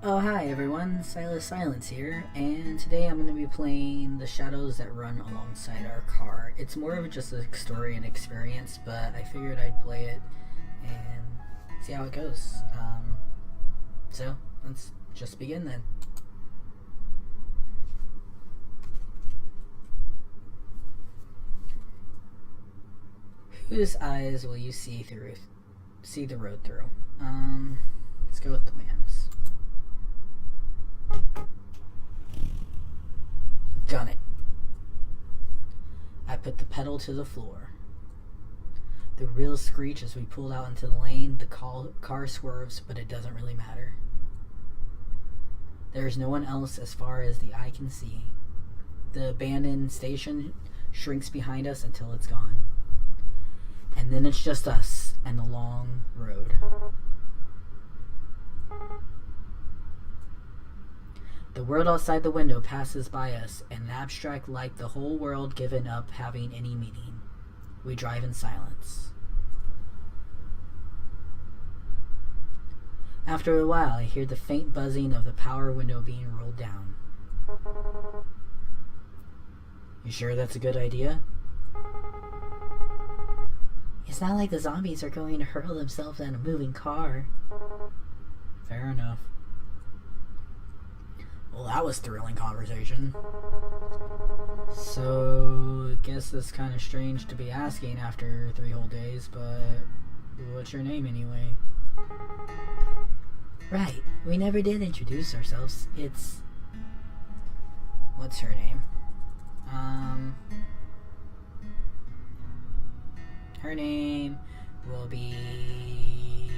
Oh, hi everyone, Silas Silence here, and today I'm going to be playing The Shadows That Run Alongside Our Car. It's more of just a story and experience, but I figured I'd play it and see how it goes. So, let's just begin then. Whose eyes will you see the road through? Let's go with the man's. Done it. I put the pedal to the floor. The wheels screech as we pulled out into the lane. The car swerves, but it doesn't really matter. There is no one else as far as the eye can see. The abandoned station shrinks behind us until it's gone. And then it's just us and the long road. The world outside the window passes by us, an abstract like the whole world given up having any meaning. We drive in silence. After a while, I hear the faint buzzing of the power window being rolled down. You sure that's a good idea? It's not like the zombies are going to hurl themselves at a moving car. Fair enough. Well, that was thrilling conversation. So, I guess that's kind of strange to be asking after 3 whole days, but what's your name anyway? Right, we never did introduce ourselves. It's... What's her name? Her name will be...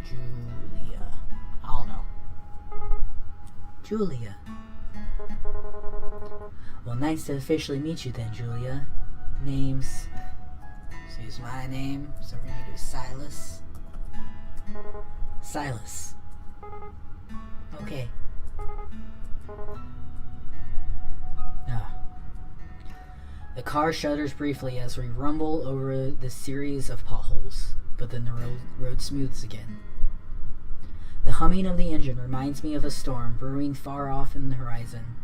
Julia. I don't know. Julia. Well, nice to officially meet you then, Julia. Name's... So use my name, so we're gonna do Silas. Silas. Okay. Ah. The car shudders briefly as we rumble over the series of potholes, but then the road smooths again. The humming of the engine reminds me of a storm brewing far off in the horizon.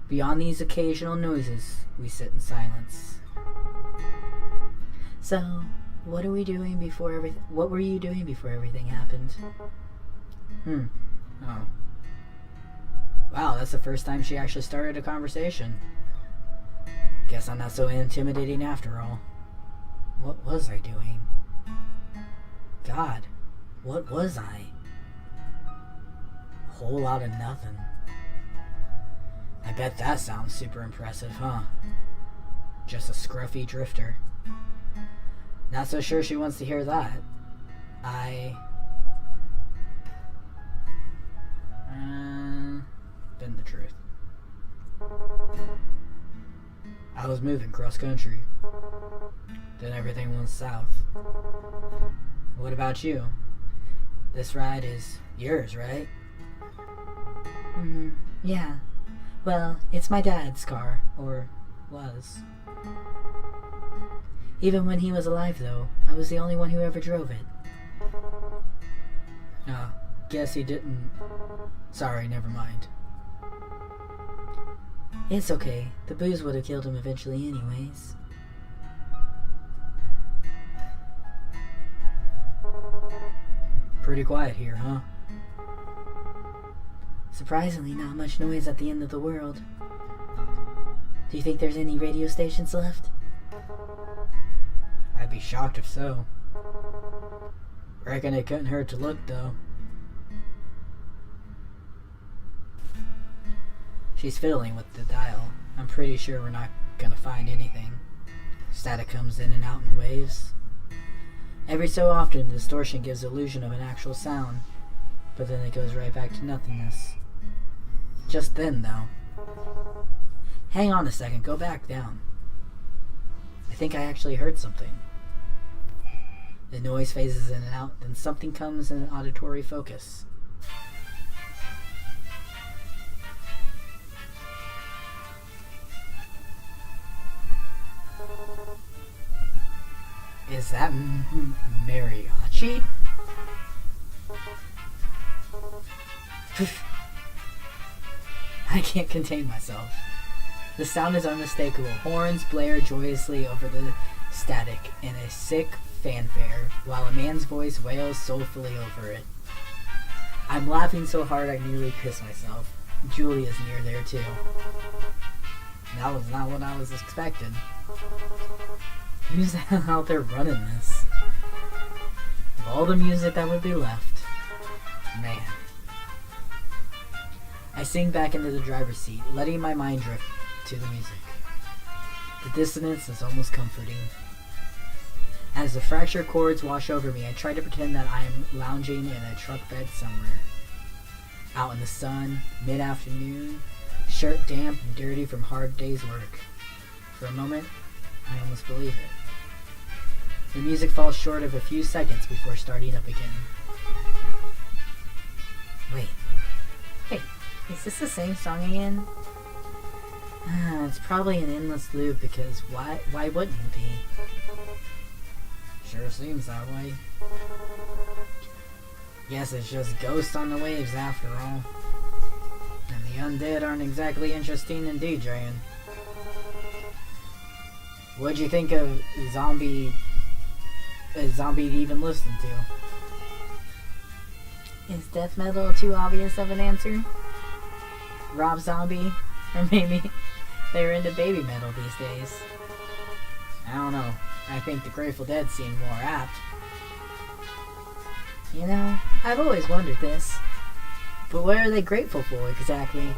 Beyond these occasional noises, we sit in silence. So, what were you doing before everything happened? Oh. Wow, that's the first time she actually started a conversation. Guess I'm not so intimidating after all. What was I doing? God, what was I? A whole lot of nothing. I bet that sounds super impressive, huh? Just a scruffy drifter. Not so sure she wants to hear that. Been the truth. I was moving cross country. Then everything went south. What about you? This ride is yours, right? Yeah. Well, it's my dad's car, or was. Even when he was alive, though, I was the only one who ever drove it. Ah, guess he didn't. Sorry, never mind. It's okay. The booze would have killed him eventually anyways. Pretty quiet here, huh? Surprisingly, not much noise at the end of the world. Do you think there's any radio stations left? I'd be shocked if so. Reckon it couldn't hurt to look, though. She's fiddling with the dial. I'm pretty sure we're not gonna find anything. Static comes in and out in waves. Every so often, the distortion gives the illusion of an actual sound, but then it goes right back to nothingness. Just then, though. Hang on a second, go back down. I think I actually heard something. The noise phases in and out, then something comes in an auditory focus. Is that mariachi? I can't contain myself. The sound is unmistakable. Horns blare joyously over the static in a sick fanfare, while a man's voice wails soulfully over it. I'm laughing so hard I nearly piss myself. Julia's near there too. That was not what I was expecting. Who's the hell out there running this? Of all the music that would be left. Man. I sink back into the driver's seat, letting my mind drift to the music. The dissonance is almost comforting. As the fractured chords wash over me, I try to pretend that I am lounging in a truck bed somewhere. Out in the sun, mid-afternoon, shirt damp and dirty from hard day's work. For a moment, I almost believe it. The music falls short of a few seconds before starting up again. Wait, is this the same song again? It's probably an endless loop because why wouldn't it be? Sure seems that way. Guess it's just ghosts on the waves after all. And the undead aren't exactly interesting in DJing. What'd you think of Zombie to even listen to? Is death metal too obvious of an answer? Rob Zombie? Or maybe they're into baby metal these days. I don't know. I think the Grateful Dead seem more apt. You know, I've always wondered this. But what are they grateful for exactly?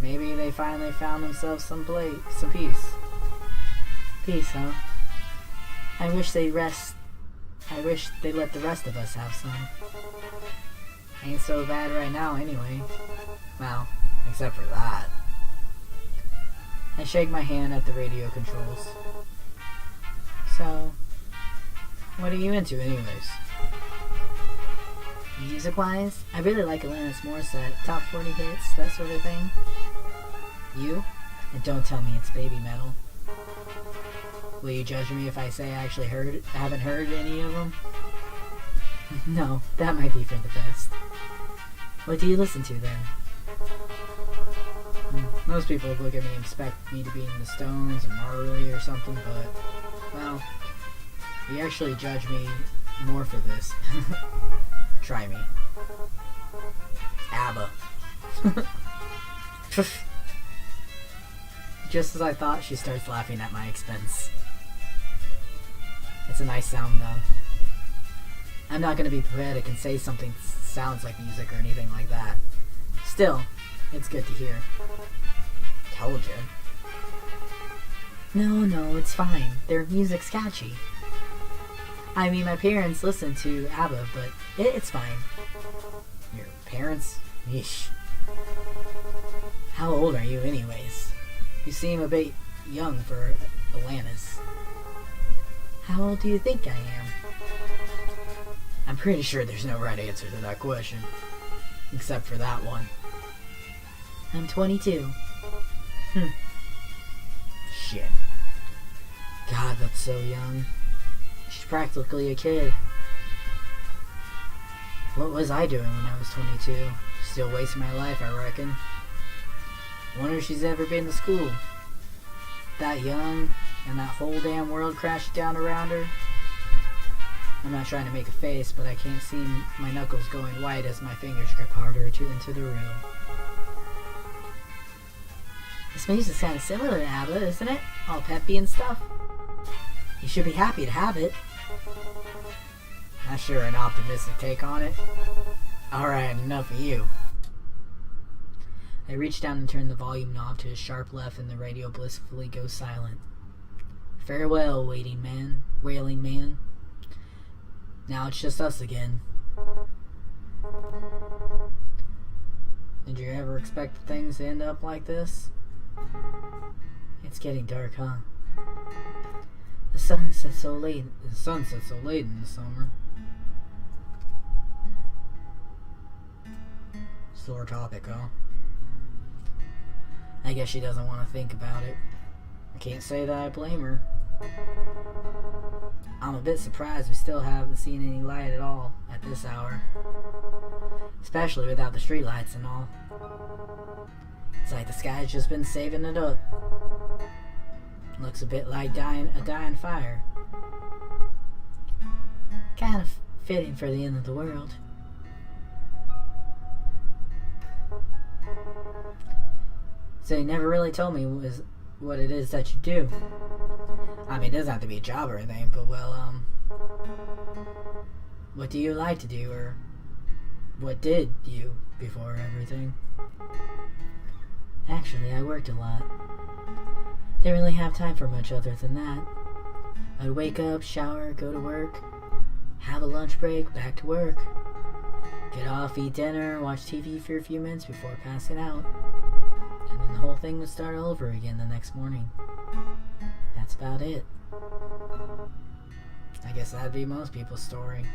Maybe they finally found themselves some peace. Peace, huh? I wish they'd let the rest of us have some. Ain't so bad right now anyway. Well, except for that. I shake my hand at the radio controls. So, what are you into anyways? Music-wise, I really like Alanis Morissette, top 40 hits, that sort of thing. You? And don't tell me it's baby metal. Will you judge me if I say I actually haven't heard any of them? No, that might be for the best. What do you listen to then? Most people look at me and expect me to be in the Stones or Marley or something, but, well, you actually judge me more for this. Try me. ABBA. Just as I thought, she starts laughing at my expense. It's a nice sound, though. I'm not going to be poetic and say something sounds like music or anything like that. Still, it's good to hear. Told you. No, it's fine. Their music's catchy. I mean, my parents listen to ABBA, but it's fine. Your parents? Yeesh. How old are you anyways? You seem a bit young for Alanis. How old do you think I am? I'm pretty sure there's no right answer to that question. Except for that one. I'm 22. Shit. God, that's so young. She's practically a kid. What was I doing when I was 22? Still wasting my life, I reckon. Wonder if she's ever been to school. That young, and that whole damn world crashed down around her. I'm not trying to make a face, but I can't see my knuckles going white as my fingers grip harder into the reel. This music's kind of similar to ABBA, isn't it? All peppy and stuff. You should be happy to have it. That's sure an optimistic take on it. Alright, enough of you. I reach down and turn the volume knob to a sharp left and the radio blissfully goes silent. Farewell, wailing man. Now it's just us again. Did you ever expect things to end up like this? It's getting dark, huh? The sun sets so late in the summer. Sore topic, huh? I guess she doesn't want to think about it. I can't say that I blame her. I'm a bit surprised we still haven't seen any light at all at this hour. especially without the streetlights and all. It's like the sky's just been saving it up. Looks a bit like a dying fire. Kind of fitting for the end of the world. So you never really told me what it is that you do. I mean, it doesn't have to be a job or anything, but what do you like to do, or what did you before everything? Actually, I worked a lot. Didn't really have time for much other than that. I'd wake up, shower, go to work, have a lunch break, back to work. Get off, eat dinner, watch TV for a few minutes before passing out. And then the whole thing would start all over again the next morning. That's about it. I guess that'd be most people's story.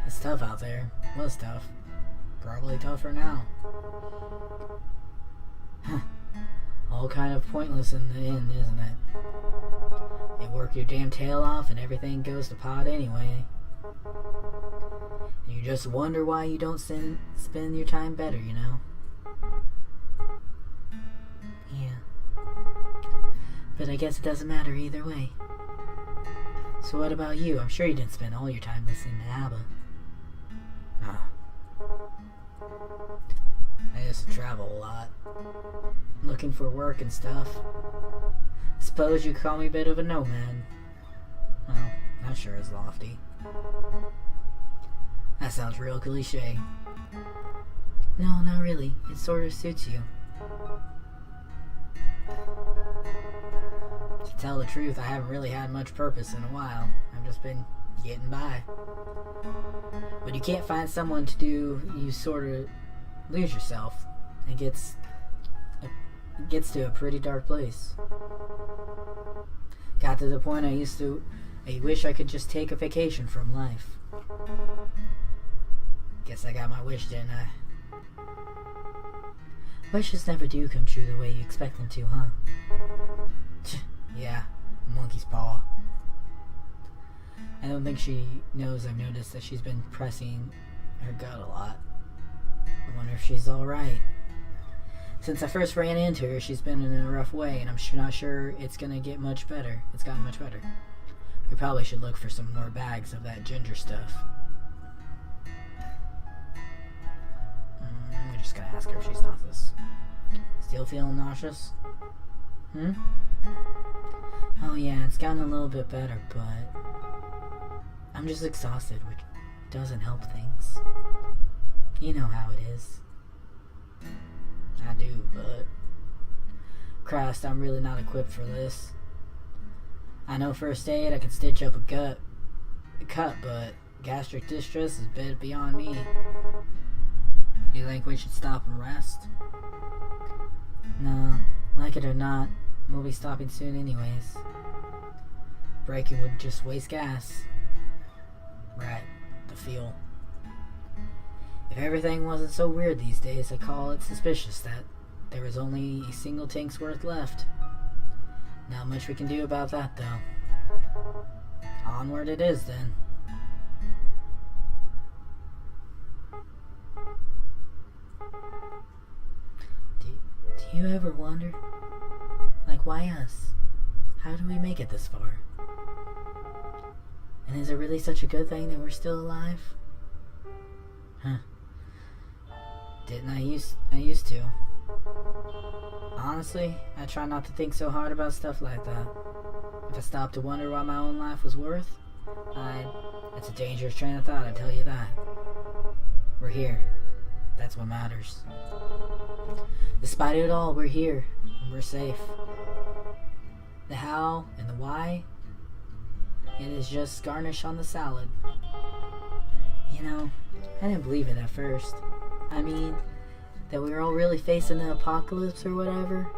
It's tough out there. Was tough. Probably tougher now. All kind of pointless in the end, isn't it? You work your damn tail off and everything goes to pot anyway. And you just wonder why you don't spend your time better, you know? Yeah. But I guess it doesn't matter either way. So what about you? I'm sure you didn't spend all your time listening to ABBA. I used to travel a lot, looking for work and stuff. Suppose you call me a bit of a nomad. Well, that sure is lofty. That sounds real cliche. No, not really. It sort of suits you. To tell the truth, I haven't really had much purpose in a while. I've just been getting by. When you can't find someone to do, you sort of lose yourself. It gets to a pretty dark place. Got to the point I wish I could just take a vacation from life. Guess I got my wish, didn't I? Wishes never do come true the way you expect them to, huh? Yeah, monkey's paw. I don't think she knows I've noticed that she's been pressing her gut a lot. I wonder if she's alright. Since I first ran into her, she's been in a rough way, and I'm not sure it's gonna get much better. It's gotten much better. We probably should look for some more bags of that ginger stuff. We're just gonna ask her if she's nauseous. Still feeling nauseous? Oh yeah, it's gotten a little bit better, but I'm just exhausted, which doesn't help things. You know how it is. I do, but Christ, I'm really not equipped for this. I know first aid, I can stitch up a cut, but gastric distress is a bit beyond me. You think we should stop and rest? No, like it or not, we'll be stopping soon anyways. Braking would just waste gas. Right, the fuel. If everything wasn't so weird these days, I'd call it suspicious that there was only a single tank's worth left. Not much we can do about that, though. Onward it is, then. Do you ever wonder? Like, why us? How do we make it this far? And is it really such a good thing that we're still alive? Huh. Didn't I used to. Honestly, I try not to think so hard about stuff like that. If I stopped to wonder what my own life was worth, it's a dangerous train of thought, I tell you that. We're here. That's what matters. Despite it all, we're here, and we're safe. The how and the why, it is just garnish on the salad. You know, I didn't believe it at first. I mean, that we were all really facing the apocalypse or whatever.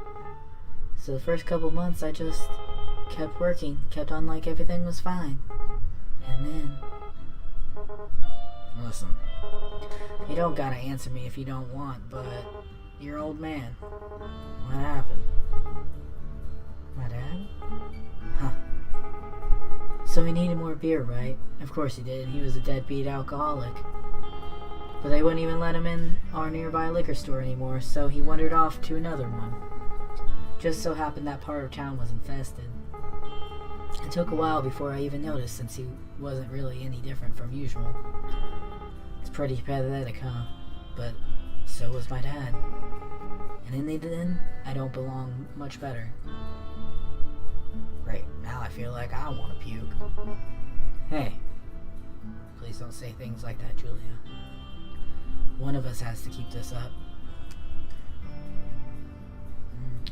So the first couple months I just kept working, kept on like everything was fine. And then... Listen, you don't gotta answer me if you don't want, but you're old man. What happened? My dad? Huh. So he needed more beer, right? Of course he did. He was a deadbeat alcoholic. But they wouldn't even let him in our nearby liquor store anymore, so he wandered off to another one. Just so happened that part of town was infested. It took a while before I even noticed, since he wasn't really any different from usual. It's pretty pathetic, huh? But so was my dad. And in the end, I don't belong much better. Right, now I feel like I want to puke. Hey, please don't say things like that, Julia. One of us has to keep this up.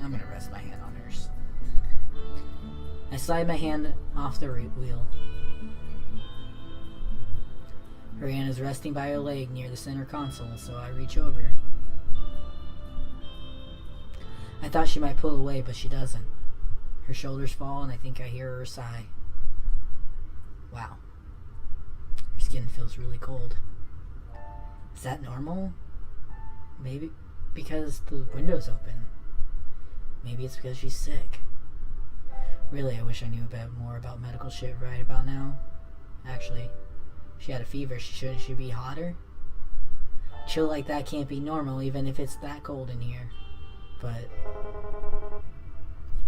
I'm gonna rest my hand on hers. I slide my hand off the wheel. Her hand is resting by her leg near the center console, so I reach over. I thought she might pull away, but she doesn't. Her shoulders fall, and I think I hear her sigh. Wow. Her skin feels really cold. Is that normal? Maybe because the window's open. Maybe it's because she's sick. Really, I wish I knew a bit more about medical shit right about now. Actually, she had a fever. Shouldn't she be hotter? Chill like that can't be normal, even if it's that cold in here. But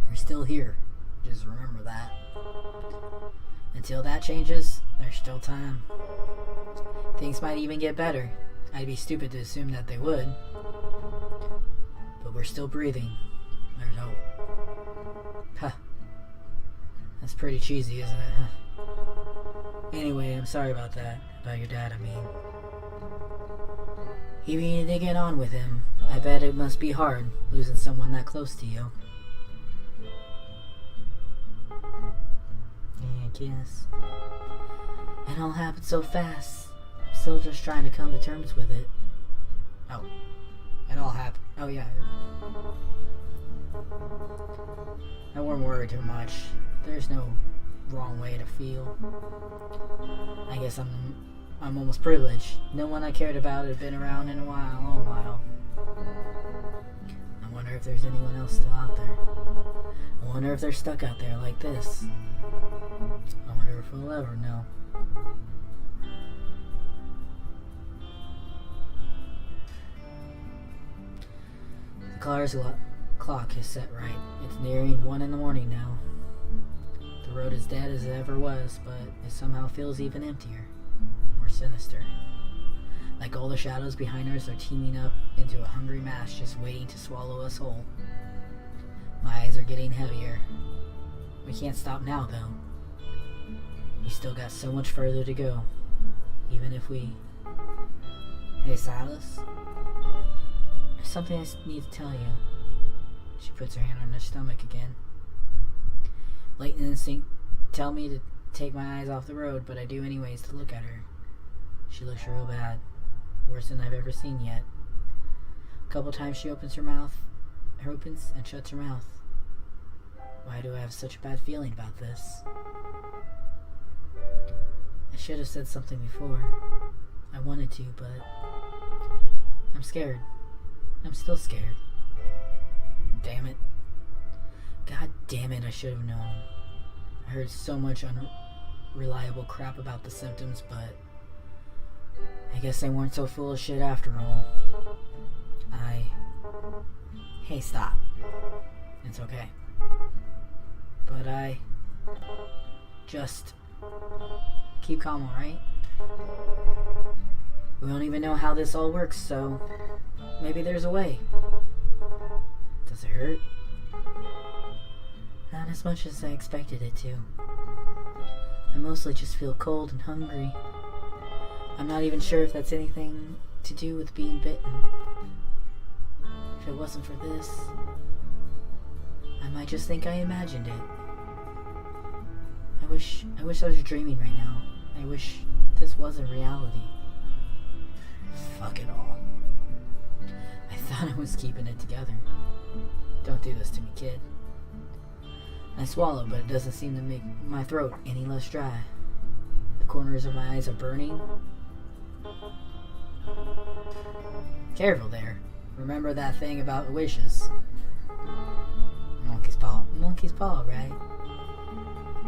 we're still here. Just remember that. Until that changes, there's still time. Things might even get better. I'd be stupid to assume that they would. But we're still breathing. There's hope. Huh. That's pretty cheesy, isn't it? Huh? Anyway, I'm sorry about that. About your dad, I mean. You need to get on with him. I bet it must be hard, losing someone that close to you. Yeah, I guess. It all happened so fast. I'm still just trying to come to terms with it. Oh. It all happened. Oh, yeah. I wouldn't worry too much. There's no wrong way to feel. I guess I'm almost privileged. No one I cared about had been around in a long while. I wonder if there's anyone else still out there. I wonder if they're stuck out there like this. I wonder if we'll ever know. The car's clock is set right. It's nearing 1 in the morning now. The road is dead as it ever was, but it somehow feels even emptier. More sinister. Like all the shadows behind us are teaming up into a hungry mass just waiting to swallow us whole. My eyes are getting heavier. We can't stop now, though. We still got so much further to go. Even if we... Hey, Silas? There's something I need to tell you. She puts her hand on her stomach again. Latent instinct tell me to take my eyes off the road, but I do anyways to look at her. She looks real bad. Worse than I've ever seen yet. A couple times she opens her mouth, opens and shuts her mouth. Why do I have such a bad feeling about this? I should have said something before. I wanted to, but I'm scared. I'm still scared. Damn it. God damn it, I should have known. I heard so much unreliable crap about the symptoms, but I guess they weren't so full of shit after all. Hey, stop. It's okay. But I just keep calm, alright? We don't even know how this all works, so maybe there's a way. Does it hurt? Not as much as I expected it to. I mostly just feel cold and hungry. I'm not even sure if that's anything to do with being bitten. If it wasn't for this, I might just think I imagined it. I wish I was dreaming right now. I wish this wasn't reality. Fuck it all. I thought I was keeping it together. Don't do this to me, kid. I swallow, but it doesn't seem to make my throat any less dry. The corners of my eyes are burning. Careful there. Remember that thing about wishes. Monkey's paw, right?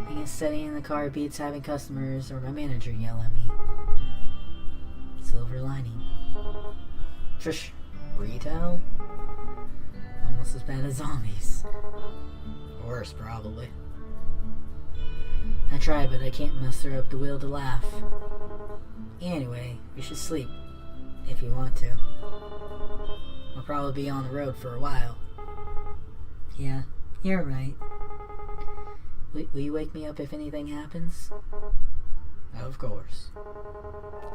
I guess sitting in the car beats having customers or my manager yell at me. Silver lining. Trish, retail? Almost as bad as zombies. Worse, probably. I try, but I can't muster up the will to laugh. Anyway, you should sleep, if you want to. I'll probably be on the road for a while. Yeah, you're right. Will you wake me up if anything happens? Of course.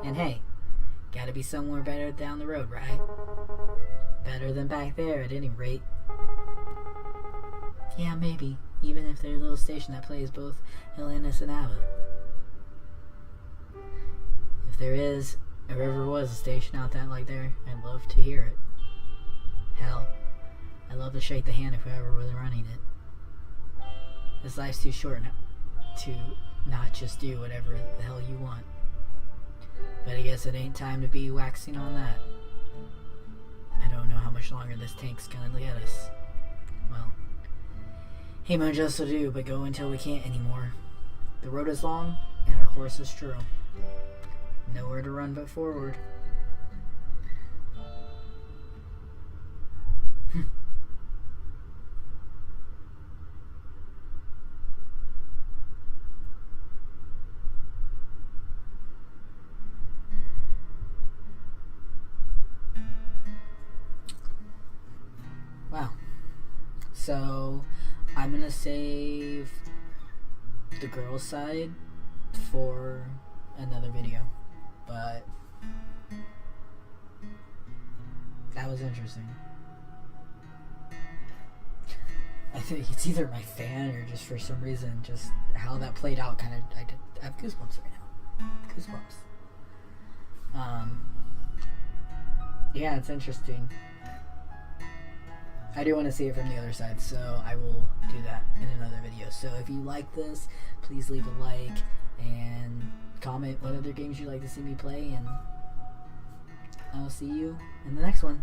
And hey, gotta be somewhere better down the road, right? Better than back there at any rate. Yeah, maybe. Even if there's a little station that plays both Atlantis and ABBA. If there is, or ever was a station out that like there, I'd love to hear it. Hell, I'd love to shake the hand of whoever was running it. This life's too short to not just do whatever the hell you want. But I guess it ain't time to be waxing on that. I don't know how much longer this tank's gonna get us. Well, hey, my just will do, but go until we can't anymore. The road is long, and our course is true. Nowhere to run but forward. Wow. So, I'm gonna save the girls' side for another video. But that was interesting. I think it's either my fan or just for some reason, just how that played out kind of, I have goosebumps right now. Goosebumps. Yeah, it's interesting. I do want to see it from the other side, so I will do that in another video. So if you like this, please leave a like and comment what other games you'd like to see me play, and I'll see you in the next one.